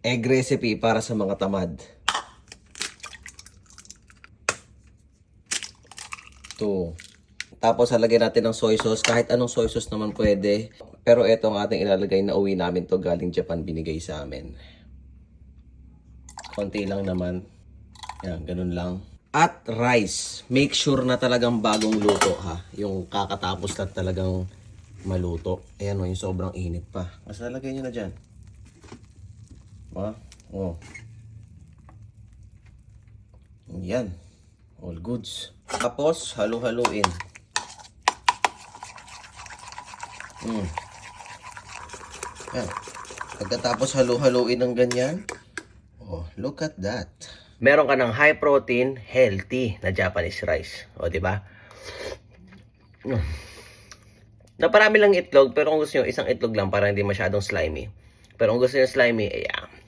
Egg recipe para sa mga tamad. Ito. Tapos halagyan natin ng soy sauce. Kahit anong soy sauce naman pwede. Pero ito ang ating ilalagay na uwi namin to galing Japan, binigay sa amin. Konti lang naman. Yan, ganun lang. At rice. Make sure na talagang bagong luto ha. Yung kakatapos lang talagang maluto. Ayan o, yung sobrang init pa. Mas lalagay nyo na dyan. Oh. Yan. All goods. Tapos, halu-haluin. Yan. Pagkatapos halu-haluin ng ganyan. Oh, look at that. Meron ka ng high protein, healthy na Japanese rice. O, di ba? Naparami lang itlog, pero kung gusto nyo, isang itlog lang para hindi masyadong slimy. Pero kung gusto nyo slimy, ayan.